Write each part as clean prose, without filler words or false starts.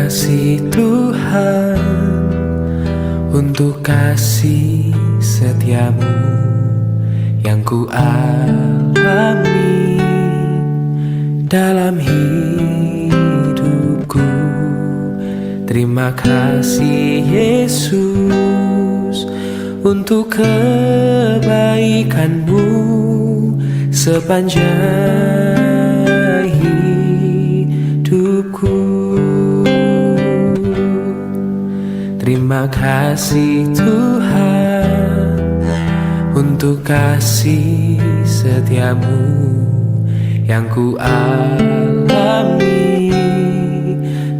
kasih Tuhan, untuk kasih setiamu yang ku alami dalam hidupku. Terima kasih Yesus untuk kebaikanmu sepanjang hidupku. Terima kasih Tuhan untuk kasih setiamu yang ku alami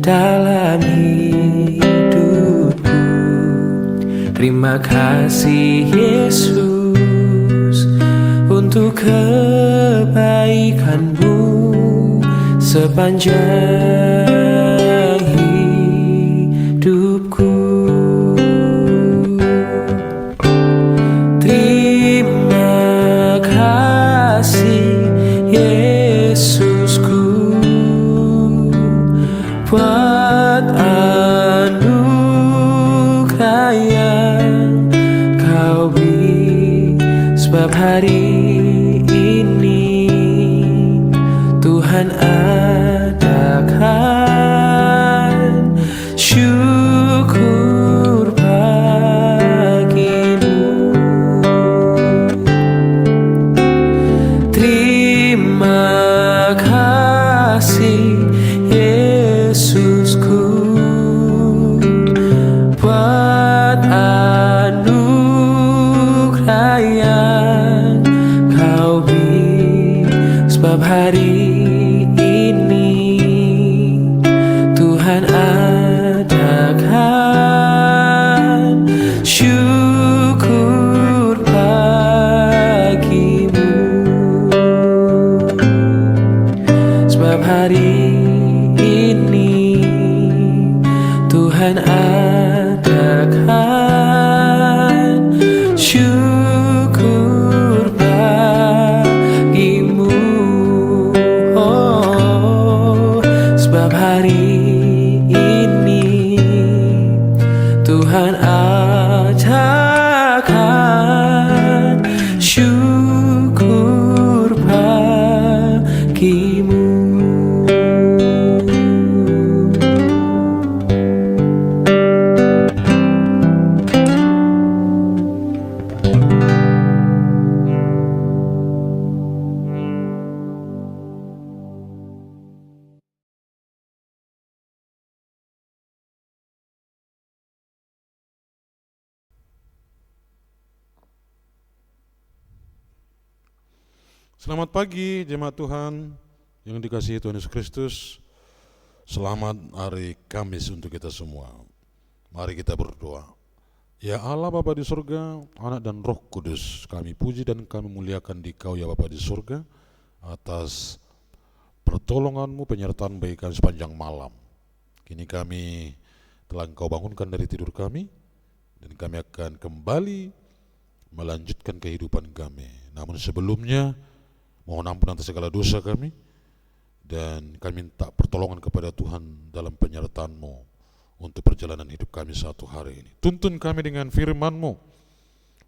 dalam hidupku. Terima kasih Yesus untuk kebaikanmu sepanjang hidupku. Terima kasih Yesusku buat anugerah yang kau beri, sebab hari ini Tuhan adakan syukur bagimu. Terima kasih Yesusku buat anugerah yang kau beri, sebab hari ini Tuhan adakan syukur bagimu. Sebab hari ini Tuhan adakan syukur bagimu. Oh, sebab hari ini Tuhan adakan syukur bagimu. Selamat pagi jemaat Tuhan yang dikasihi Tuhan Yesus Kristus. Selamat hari Kamis untuk kita semua. Mari kita berdoa. Ya Allah Bapa di surga, Anak dan Roh Kudus, kami puji dan kami muliakan Dikau ya Bapa di surga atas pertolongan-Mu, penyertaan bagi kami sepanjang malam. Kini kami telah Engkau bangunkan dari tidur kami, dan kami akan kembali melanjutkan kehidupan kami. Namun sebelumnya, mohon ampun atas segala dosa kami, dan kami minta pertolongan kepada Tuhan dalam penyertaan-Mu untuk perjalanan hidup kami satu hari ini. Tuntun kami dengan firman-Mu,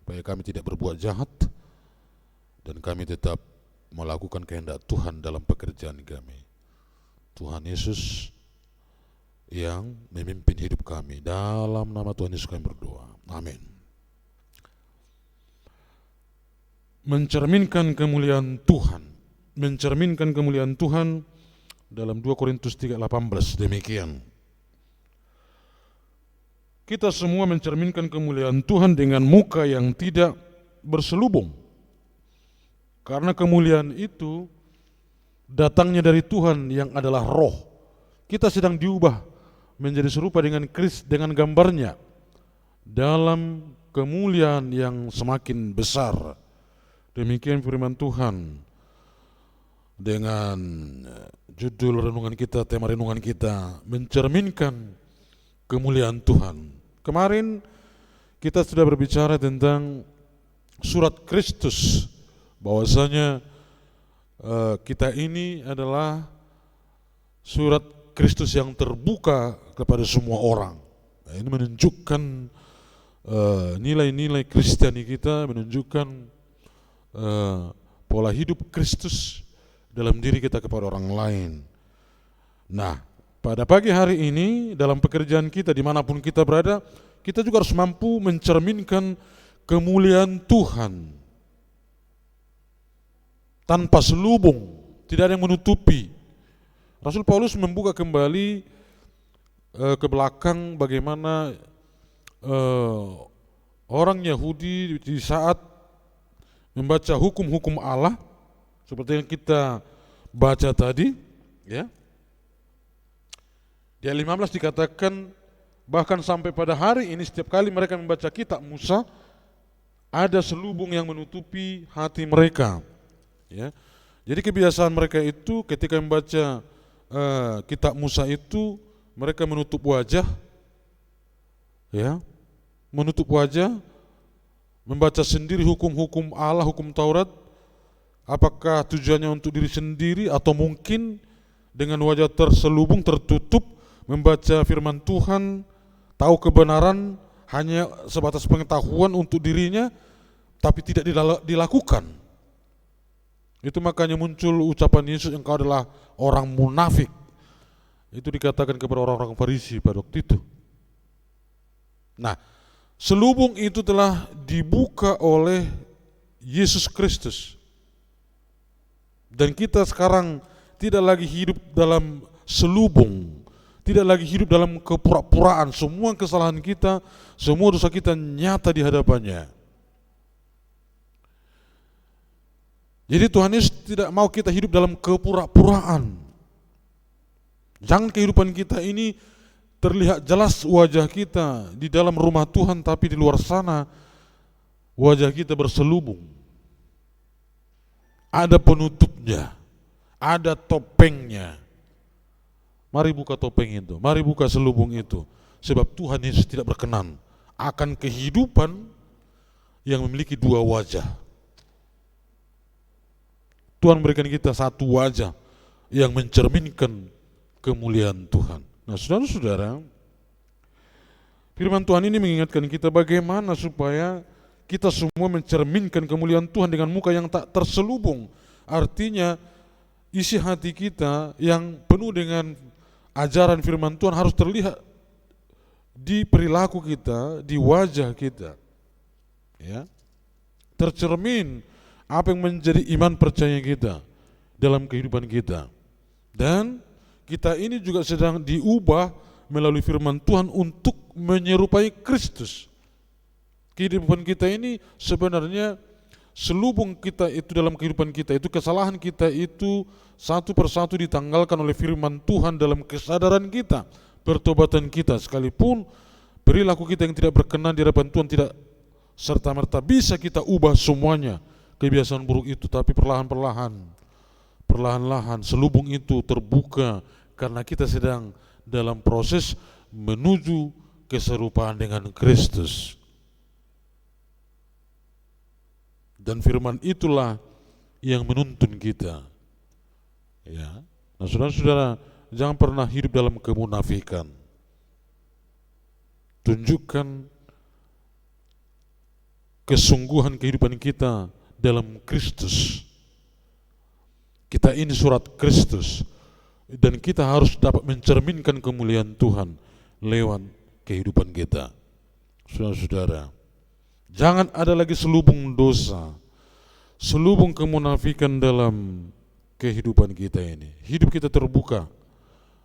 supaya kami tidak berbuat jahat, dan kami tetap melakukan kehendak Tuhan dalam pekerjaan kami. Tuhan Yesus yang memimpin hidup kami. Dalam nama Tuhan Yesus kami berdoa. Amin. Mencerminkan kemuliaan Tuhan. Mencerminkan kemuliaan Tuhan dalam 2 Korintus 3:18 demikian. Kita semua mencerminkan kemuliaan Tuhan dengan muka yang tidak berselubung. Karena kemuliaan itu datangnya dari Tuhan yang adalah roh. Kita sedang diubah menjadi serupa dengan Kristus dengan gambarnya dalam kemuliaan yang semakin besar. Demikian firman Tuhan dengan judul renungan kita, tema renungan kita, mencerminkan kemuliaan Tuhan. Kemarin kita sudah berbicara tentang surat Kristus, bahwasanya kita ini adalah surat Kristus yang terbuka kepada semua orang. Nah, ini menunjukkan nilai-nilai Kristiani kita, menunjukkan pola hidup Kristus dalam diri kita kepada orang lain. Nah, pada pagi hari ini dalam pekerjaan kita dimanapun kita berada, kita juga harus mampu mencerminkan kemuliaan Tuhan tanpa selubung, tidak ada yang menutupi. Rasul Paulus membuka kembali ke belakang bagaimana orang Yahudi di saat membaca hukum-hukum Allah seperti yang kita baca tadi, ya. Di ayat 15 dikatakan bahkan sampai pada hari ini setiap kali mereka membaca kitab Musa ada selubung yang menutupi hati mereka, ya. Jadi kebiasaan mereka itu ketika membaca kitab Musa itu mereka menutup wajah, ya, menutup wajah, membaca sendiri hukum-hukum Allah, hukum Taurat, apakah tujuannya untuk diri sendiri atau mungkin dengan wajah terselubung, tertutup, membaca firman Tuhan, tahu kebenaran hanya sebatas pengetahuan untuk dirinya, tapi tidak dilakukan. Itu makanya muncul ucapan Yesus, engkau adalah orang munafik. Itu dikatakan kepada orang-orang Farisi pada waktu itu. Nah, selubung itu telah dibuka oleh Yesus Kristus. Dan kita sekarang tidak lagi hidup dalam selubung, tidak lagi hidup dalam kepura-puraan. Semua kesalahan kita, semua dosa kita nyata di hadapannya. Jadi Tuhan Yesus tidak mau kita hidup dalam kepura-puraan. Jangan kehidupan kita ini terlihat jelas wajah kita di dalam rumah Tuhan, tapi di luar sana wajah kita berselubung. Ada penutupnya, ada topengnya. Mari buka topeng itu, mari buka selubung itu. Sebab Tuhan Yesus tidak berkenan akan kehidupan yang memiliki dua wajah. Tuhan berikan kita satu wajah yang mencerminkan kemuliaan Tuhan. Nah, saudara-saudara, firman Tuhan ini mengingatkan kita bagaimana supaya kita semua mencerminkan kemuliaan Tuhan dengan muka yang tak terselubung. Artinya isi hati kita yang penuh dengan ajaran firman Tuhan harus terlihat di perilaku kita, di wajah kita, ya, tercermin apa yang menjadi iman percaya kita dalam kehidupan kita. Dan kita ini juga sedang diubah melalui firman Tuhan untuk menyerupai Kristus. Kehidupan kita ini sebenarnya selubung kita itu dalam kehidupan kita itu, kesalahan kita itu satu persatu ditanggalkan oleh firman Tuhan dalam kesadaran kita, pertobatan kita. Sekalipun perilaku kita yang tidak berkenan di hadapan Tuhan tidak serta-merta bisa kita ubah semuanya kebiasaan buruk itu, tapi perlahan-lahan selubung itu terbuka karena kita sedang dalam proses menuju keserupaan dengan Kristus. Dan firman itulah yang menuntun kita. Ya. Nah, saudara-saudara, jangan pernah hidup dalam kemunafikan. Tunjukkan kesungguhan kehidupan kita dalam Kristus. Kita ini surat Kristus dan kita harus dapat mencerminkan kemuliaan Tuhan lewat kehidupan kita. Saudara-saudara, jangan ada lagi selubung dosa, selubung kemunafikan dalam kehidupan kita ini. Hidup kita terbuka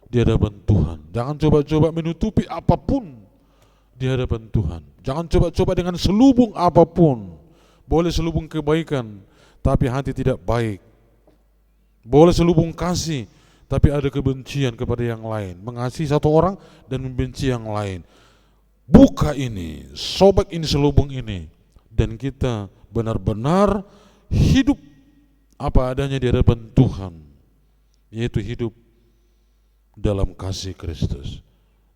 di hadapan Tuhan. Jangan coba-coba menutupi apapun di hadapan Tuhan. Jangan coba-coba dengan selubung apapun. Boleh selubung kebaikan, tapi hati tidak baik. Boleh selubung kasih, tapi ada kebencian kepada yang lain. Mengasihi satu orang dan membenci yang lain. Buka ini, sobek ini selubung ini, dan kita benar-benar hidup apa adanya di hadapan Tuhan, yaitu hidup dalam kasih Kristus.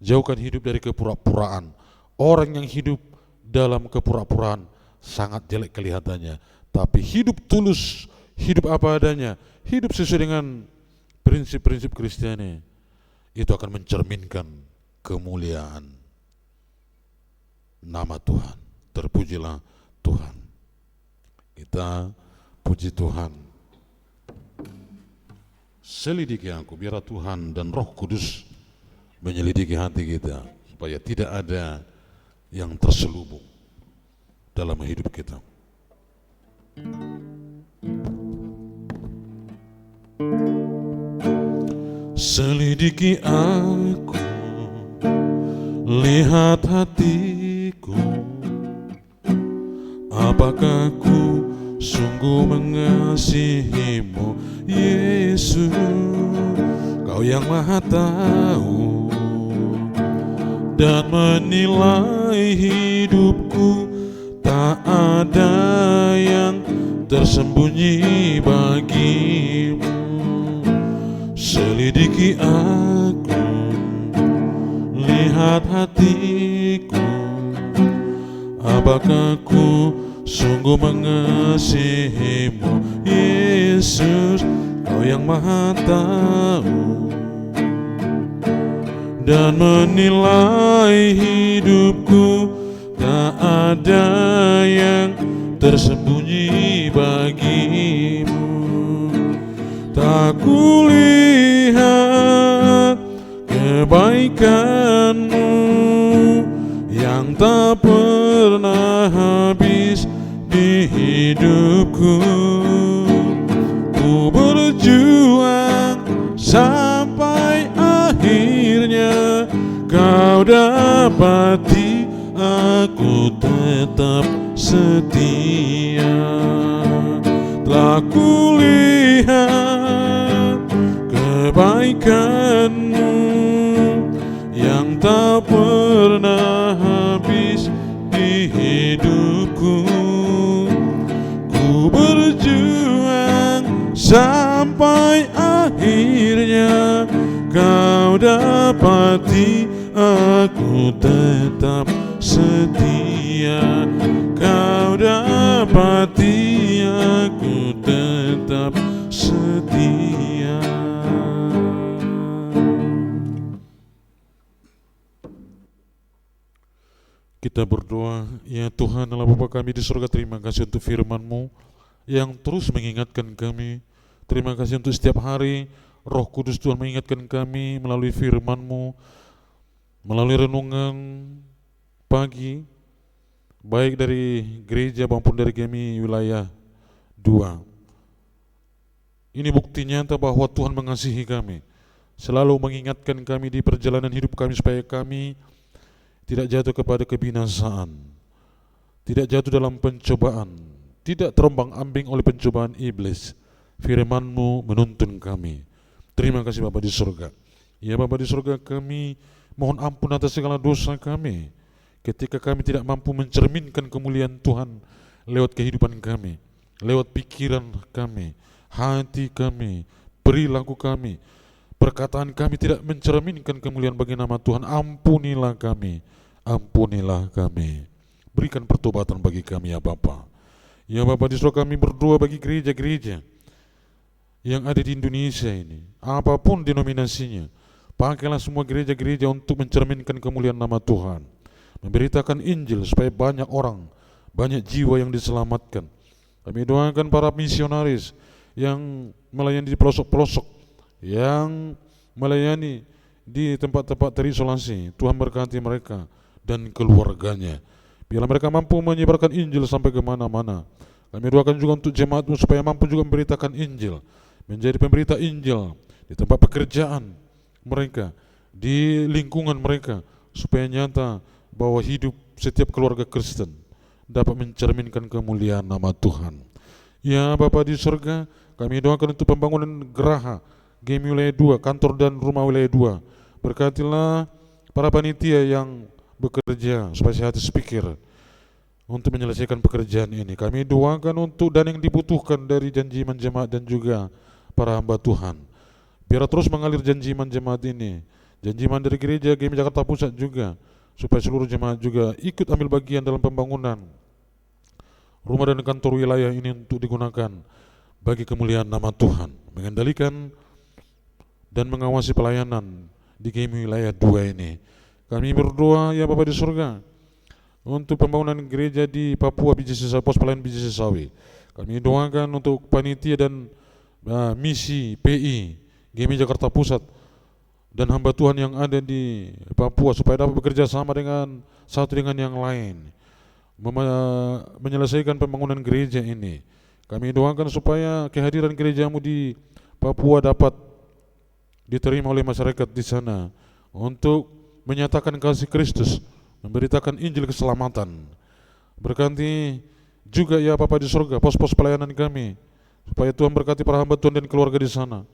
Jauhkan hidup dari kepura-puraan. Orang yang hidup dalam kepura-puraan sangat jelek kelihatannya, tapi hidup tulus, hidup apa adanya, hidup sesuai dengan prinsip-prinsip Kristiani, itu akan mencerminkan kemuliaan nama Tuhan. Terpujilah Tuhan. Kita puji Tuhan. Selidiki aku, biar Tuhan dan Roh Kudus menyelidiki hati kita, supaya tidak ada yang terselubung dalam hidup kita. Selidiki aku, lihat hatiku, apakah ku sungguh mengasihimu, Yesus, Kau yang Maha Tahu dan menilai hidupku, tak ada yang tersembunyi bagimu. Selidiki aku, lihat hatiku, apakah ku sungguh mengasihimu, Yesus, Kau yang Maha Tahu dan menilai hidupku, tak ada yang tersembunyi bagimu. Tak kulihat kebaikan-Mu yang tak pernah habis di hidupku. Ku berjuang sampai akhirnya Kau dapati aku tetap setia. Telah kulihat kebaikan-Mu yang tak pernah habis di hidupku. Ku berjuang sampai akhirnya Kau dapati aku tetap setia. Kau dapati aku tetap setia. Kita berdoa, ya Tuhan Allah Bapa kami di surga, terima kasih untuk firman-Mu yang terus mengingatkan kami. Terima kasih untuk setiap hari Roh Kudus Tuhan mengingatkan kami melalui firman-Mu, melalui renungan pagi, baik dari gereja maupun dari kami wilayah 2. Ini bukti nyata bahwa Tuhan mengasihi kami, selalu mengingatkan kami di perjalanan hidup kami supaya kami tidak jatuh kepada kebinasaan, tidak jatuh dalam pencobaan, tidak terombang-ambing oleh pencobaan iblis. Firman-Mu menuntun kami. Terima kasih Bapa di surga. Ya Bapa di surga, kami mohon ampun atas segala dosa kami ketika kami tidak mampu mencerminkan kemuliaan Tuhan lewat kehidupan kami, lewat pikiran kami, hati kami, perilaku kami, perkataan kami tidak mencerminkan kemuliaan bagi nama Tuhan. Ampunilah kami, ampunilah kami. Berikan pertobatan bagi kami ya Bapa. Ya Bapa di surga, kami berdoa bagi gereja-gereja yang ada di Indonesia ini, apapun denominasinya. Pakailah semua gereja-gereja untuk mencerminkan kemuliaan nama Tuhan, memberitakan Injil supaya banyak orang, banyak jiwa yang diselamatkan. Kami doakan para misionaris yang melayani di pelosok-pelosok, yang melayani di tempat-tempat terisolasi. Tuhan berkati mereka dan keluarganya. Biarlah mereka mampu menyebarkan Injil sampai ke mana-mana. Kami doakan juga untuk jemaat-Mu supaya mampu juga memberitakan Injil, menjadi pemberita Injil di tempat pekerjaan mereka, di lingkungan mereka, supaya nyata bahwa hidup setiap keluarga Kristen dapat mencerminkan kemuliaan nama Tuhan. Ya Bapa di surga, kami doakan untuk pembangunan geraha GEM wilayah 2, kantor dan rumah wilayah 2. Berkatilah para panitia yang bekerja supaya sehat speaker untuk menyelesaikan pekerjaan ini. Kami doakan untuk dan yang dibutuhkan dari janji iman jemaat dan juga para hamba Tuhan. Biar terus mengalir janji iman jemaat ini, janji iman dari gereja GEM Jakarta Pusat juga, supaya seluruh jemaat juga ikut ambil bagian dalam pembangunan rumah dan kantor wilayah ini untuk digunakan bagi kemuliaan nama Tuhan, mengendalikan dan mengawasi pelayanan di kami wilayah 2 ini. Kami berdoa ya Bapa di surga untuk pembangunan gereja di Papua BJC Pos Pelayanan BJC Sawi. Kami doakan untuk panitia dan misi PI GMI Jakarta Pusat dan hamba Tuhan yang ada di Papua supaya dapat bekerja sama dengan satu dengan yang lain menyelesaikan pembangunan gereja ini. Kami doakan supaya kehadiran gerejamu di Papua dapat diterima oleh masyarakat di sana untuk menyatakan kasih Kristus, memberitakan Injil keselamatan. Berkati juga ya Bapa di surga pos-pos pelayanan kami, supaya Tuhan berkati para hamba Tuhan dan keluarga di sana.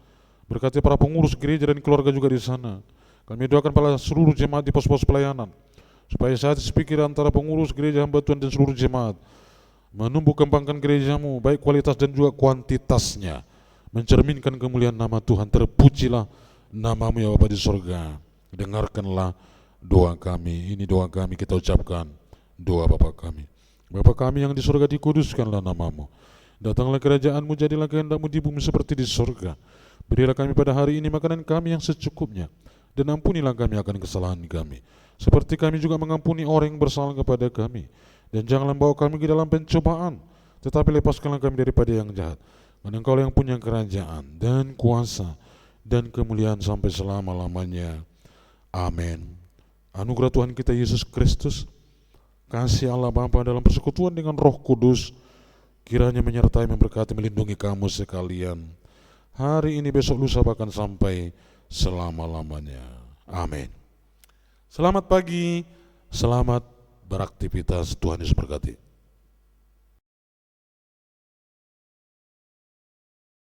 Berkati para pengurus gereja dan keluarga juga di sana. Kami doakan pada seluruh jemaat di pos-pos pelayanan, supaya saat sepikir antara pengurus gereja, hamba Tuhan dan seluruh jemaat menumbuh kembangkan gerejamu, baik kualitas dan juga kuantitasnya, mencerminkan kemuliaan nama Tuhan. Terpujilah namamu ya Bapa di surga. Dengarkanlah doa kami. Ini doa kami kita ucapkan, doa Bapa kami. Bapa kami yang di surga, dikuduskanlah namamu. Datanglah kerajaanmu, jadilah kehendakmu di bumi seperti di surga. Berilah kami pada hari ini makanan kami yang secukupnya, dan ampunilah kami akan kesalahan kami, seperti kami juga mengampuni orang yang bersalah kepada kami. Dan janganlah bawa kami ke dalam pencobaan, tetapi lepaskanlah kami daripada yang jahat. Karena Engkau yang punya kerajaan dan kuasa dan kemuliaan sampai selama-lamanya. Amin. Anugerah Tuhan kita Yesus Kristus, kasih Allah Bapa dalam persekutuan dengan Roh Kudus, kiranya menyertai, memberkati, melindungi kamu sekalian, hari ini, besok, lusa, bahkan sampai selama-lamanya. Amin. Selamat pagi, selamat beraktivitas, Tuhan Yesus berkati.